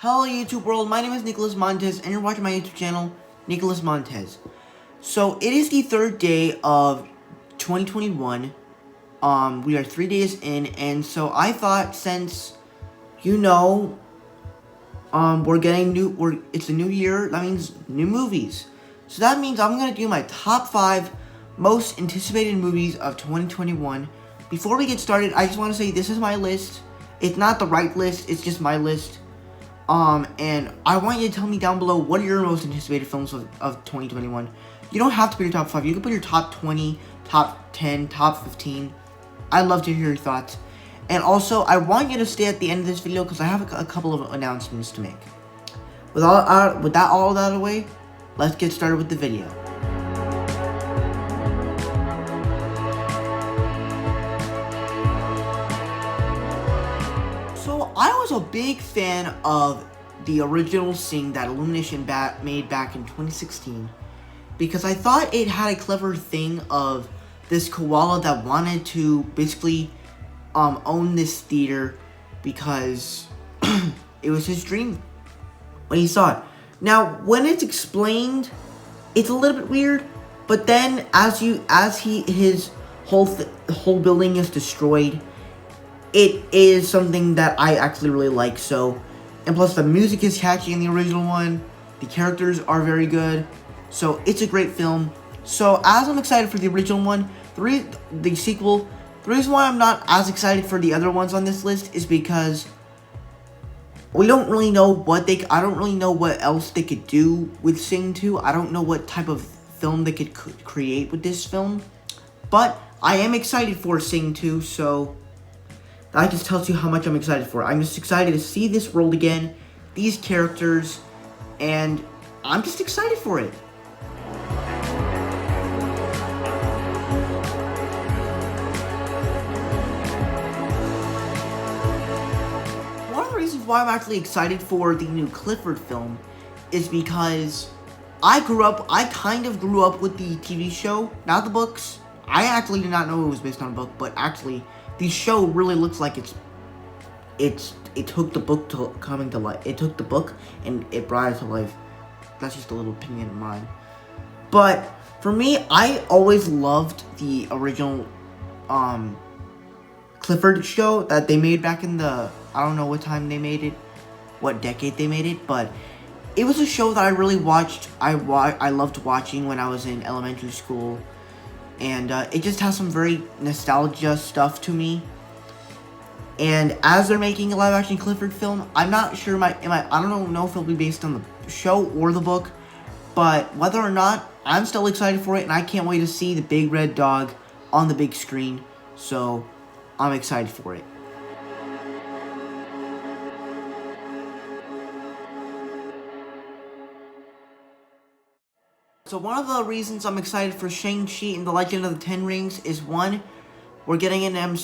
Hello YouTube world, my name is Nicholas Montez and you're watching my YouTube channel, Nicholas Montez. So it is the third day of 2021. We are 3 days in, and so I thought since, it's a new year, that means new movies. So that means I'm gonna do my top 5 most anticipated movies of 2021. Before we get started, I just want to say this is my list. It's not the right list, it's just my list. And I want you to tell me down below what are your most anticipated films of 2021. You don't have to put your top 5. You can put your top 20, top 10, top 15. I'd love to hear your thoughts. And also, I want you to stay at the end of this video because I have a couple of announcements to make. With that all out of the way, let's get started with the video. So, I was a big fan of the original Sing that Illumination made back in 2016 because I thought it had a clever thing of this koala that wanted to basically own this theater because it was his dream when he saw it. Now, when it's explained, it's a little bit weird, but then his whole building is destroyed, it is something that I actually really like. So, and plus the music is catchy in the original one, the characters are very good, so it's a great film. So as I'm excited for the original one, the sequel, the reason why I'm not as excited for the other ones on this list is because we don't really know I don't really know what else they could do with Sing 2. I don't know what type of film they could create with this film, but I am excited for Sing 2, so that just tells you how much I'm excited for it. I'm just excited to see this world again, these characters, and I'm just excited for it. One of the reasons why I'm actually excited for the new Clifford film is because I kind of grew up with the TV show, not the books. I actually did not know it was based on a book, but actually the show really looks like it took the book to coming to life. It took the book and it brought it to life. That's just a little opinion of mine. But for me, I always loved the original Clifford show that they made back in the, I don't know what time they made it, what decade they made it, but it was a show that I really watched. I loved watching when I was in elementary school. And it just has some very nostalgia stuff to me. And as they're making a live-action Clifford film, I'm not sure. I don't know if it'll be based on the show or the book. But whether or not, I'm still excited for it, and I can't wait to see the big red dog on the big screen. So I'm excited for it. So one of the reasons I'm excited for Shang-Chi and the Legend of the Ten Rings is, one, we're getting another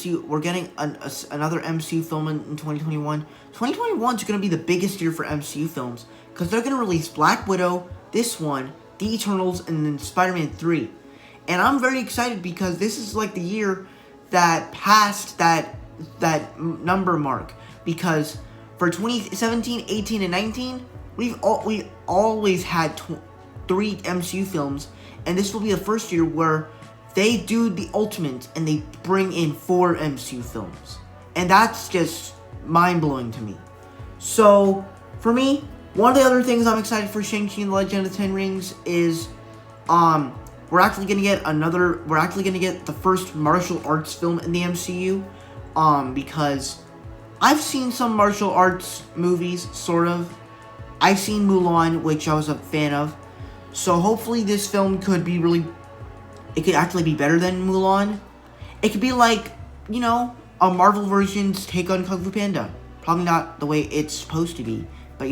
MCU film in 2021. 2021 is going to be the biggest year for MCU films because they're going to release Black Widow, this one, The Eternals, and then Spider-Man 3. And I'm very excited because this is like the year that passed that number mark, because for 2017, 18, and 19, we always had 3 MCU films, and this will be the first year where they do the ultimate and they bring in 4 MCU films, and that's just mind-blowing to me. So for me, one of the other things I'm excited for Shang-Chi and the Legend of the Ten Rings is we're actually gonna get the first martial arts film in the MCU, because I've seen some martial arts movies, sort of. I've seen Mulan, which I was a fan of. So hopefully this film could actually be better than Mulan. It could be like, a Marvel version's take on Kung Fu Panda. Probably not the way it's supposed to be, but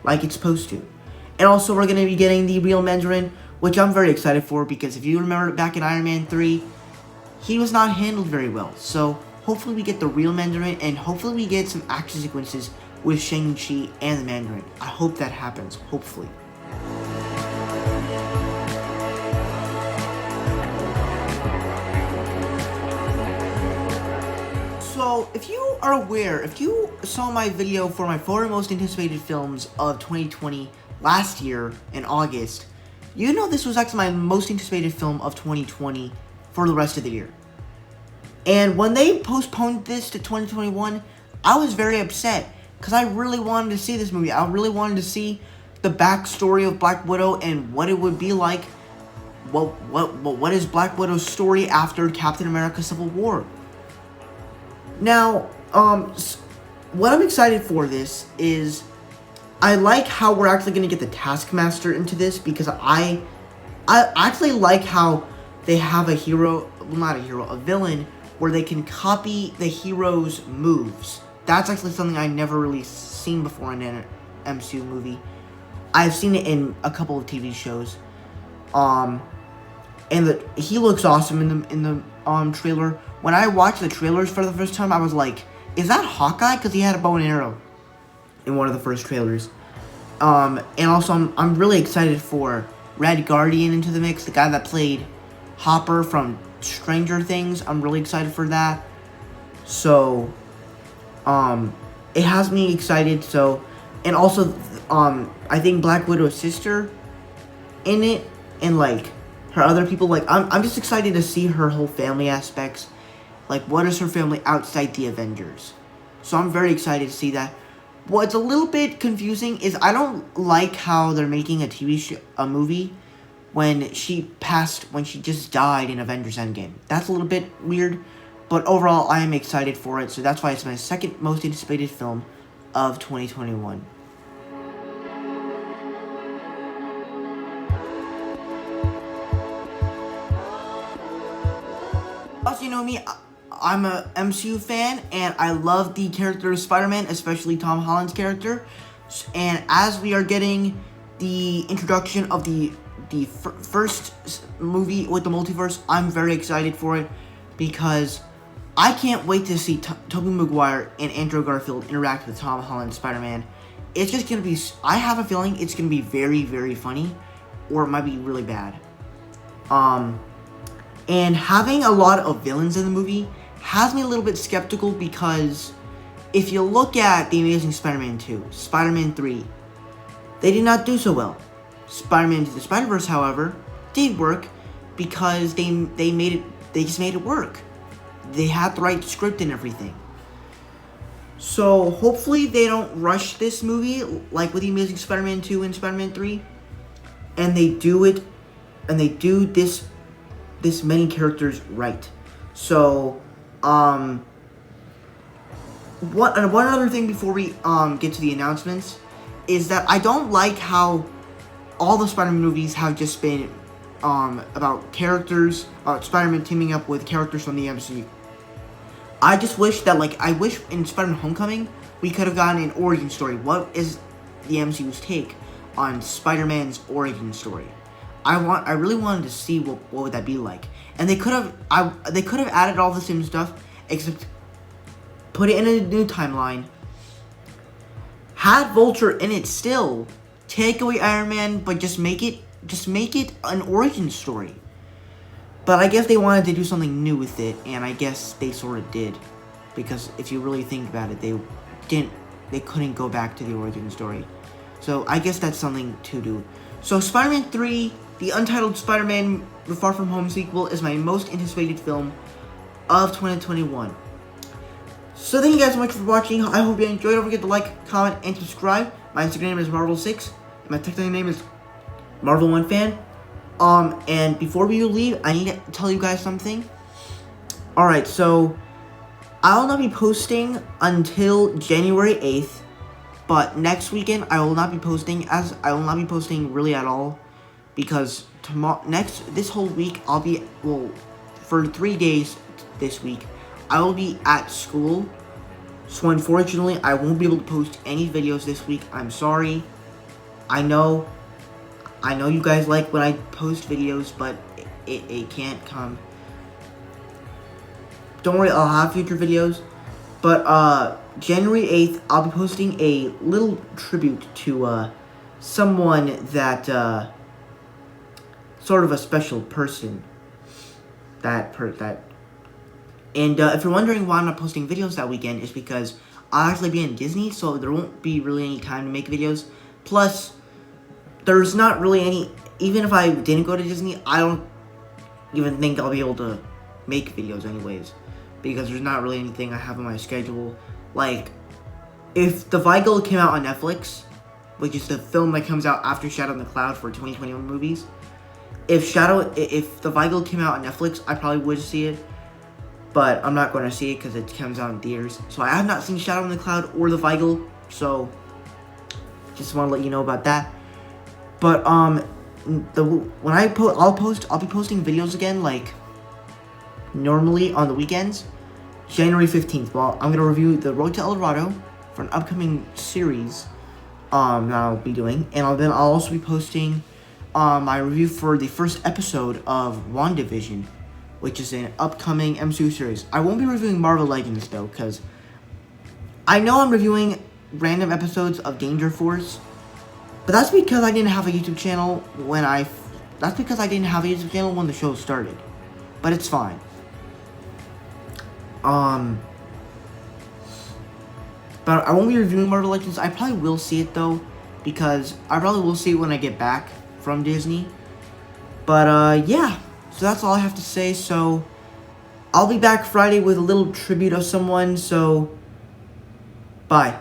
like it's supposed to. And also we're going to be getting the real Mandarin, which I'm very excited for, because if you remember back in Iron Man 3, he was not handled very well. So hopefully we get the real Mandarin, and hopefully we get some action sequences with Shang-Chi and the Mandarin. I hope that happens, hopefully. So So, if you are aware, if you saw my video for my 4 most anticipated films of 2020 last year in August, you know this was actually my most anticipated film of 2020 for the rest of the year. And when they postponed this to 2021, I was very upset because I really wanted to see this movie. I really wanted to see the backstory of Black Widow and what it would be like. What is Black Widow's story after Captain America Civil War? Now, what I'm excited for this is I like how we're actually going to get the Taskmaster into this, because I actually like how they have a hero, well, not a hero, a villain, where they can copy the hero's moves. That's actually something I've never really seen before in an MCU movie. I've seen it in a couple of TV shows. And he looks awesome in the trailer. When I watched the trailers for the first time, I was like, is that Hawkeye? Because he had a bow and arrow in one of the first trailers. And also, I'm really excited for Red Guardian into the mix, the guy that played Hopper from Stranger Things. I'm really excited for that. So, it has me excited. So, and also, I think Black Widow's sister in it, and like her other people, like I'm just excited to see her whole family aspects. Like, what is her family outside the Avengers? So I'm very excited to see that. What's a little bit confusing is I don't like how they're making a movie when she just died in Avengers Endgame. That's a little bit weird, but overall I am excited for it. So that's why it's my second most anticipated film of 2021. Also, you know me, I'm a MCU fan, and I love the character of Spider-Man, especially Tom Holland's character. And as we are getting the introduction of the first movie with the multiverse, I'm very excited for it, because I can't wait to see Tobey Maguire and Andrew Garfield interact with Tom Holland's Spider-Man. It's just going to be, I have a feeling it's going to be very, very funny, or it might be really bad. And having a lot of villains in the movie has me a little bit skeptical, because if you look at The Amazing Spider-Man 2, Spider-Man 3, they did not do so well. Spider-Man Into the Spider-Verse, however, did work, because they just made it work. They had the right script and everything. So hopefully they don't rush this movie like with The Amazing Spider-Man 2 and Spider-Man 3, and they do this many characters right. So, one other thing before we get to the announcements is that I don't like how all the Spider-Man movies have just been about characters, Spider-Man teaming up with characters from the MCU. I just wish that, I wish in Spider-Man Homecoming we could have gotten an origin story. What is the MCU's take on Spider-Man's origin story? I really wanted to see what would that be like, and they could have added all the same stuff, except put it in a new timeline, had Vulture in it still, take away Iron Man, but just make it an origin story. But I guess they wanted to do something new with it, and I guess they sort of did, because if you really think about it, they couldn't go back to the origin story. So I guess that's something to do. So Spider-Man 3, the Untitled Spider-Man The Far From Home sequel, is my most anticipated film of 2021. So thank you guys so much for watching. I hope you enjoyed. Don't forget to like, comment, and subscribe. My Instagram name is Marvel6, and my TikTok name is Marvel1Fan. And before we leave, I need to tell you guys something. Alright, so I will not be posting until January 8th. But next weekend, I will not be posting really at all, because this whole week, for 3 days this week, I will be at school. So unfortunately, I won't be able to post any videos this week. I'm sorry. I know you guys like when I post videos, but it can't come. Don't worry, I'll have future videos. But January 8th, I'll be posting a little tribute to someone that sort of a special person. That And if you're wondering why I'm not posting videos that weekend, it's because I'll actually be in Disney, so there won't be really any time to make videos. Plus, there's not really any, even if I didn't go to Disney, I don't even think I'll be able to make videos anyways. Because there's not really anything I have on my schedule. Like, if The Vigal came out on Netflix, which is the film that comes out after Shadow in the Cloud for 2021 movies, if The Vigal came out on Netflix, I probably would see it. But I'm not going to see it because it comes out in theaters. So I have not seen Shadow in the Cloud or The Vigal. So just want to let you know about that. But I'll be posting videos again like normally on the weekends, January 15th. Well, I'm gonna review The Road to El Dorado for an upcoming series that I'll be doing, and then I'll also be posting my review for the first episode of WandaVision, which is an upcoming MCU series. I won't be reviewing Marvel Legends though, because I know I'm reviewing random episodes of Danger Force, but that's because I didn't have a YouTube channel when the show started. But it's fine. But I won't be reviewing Marvel Legends. I probably will see it though, because I probably will see it when I get back from Disney. But yeah, so that's all I have to say. So I'll be back Friday with a little tribute of someone. So bye.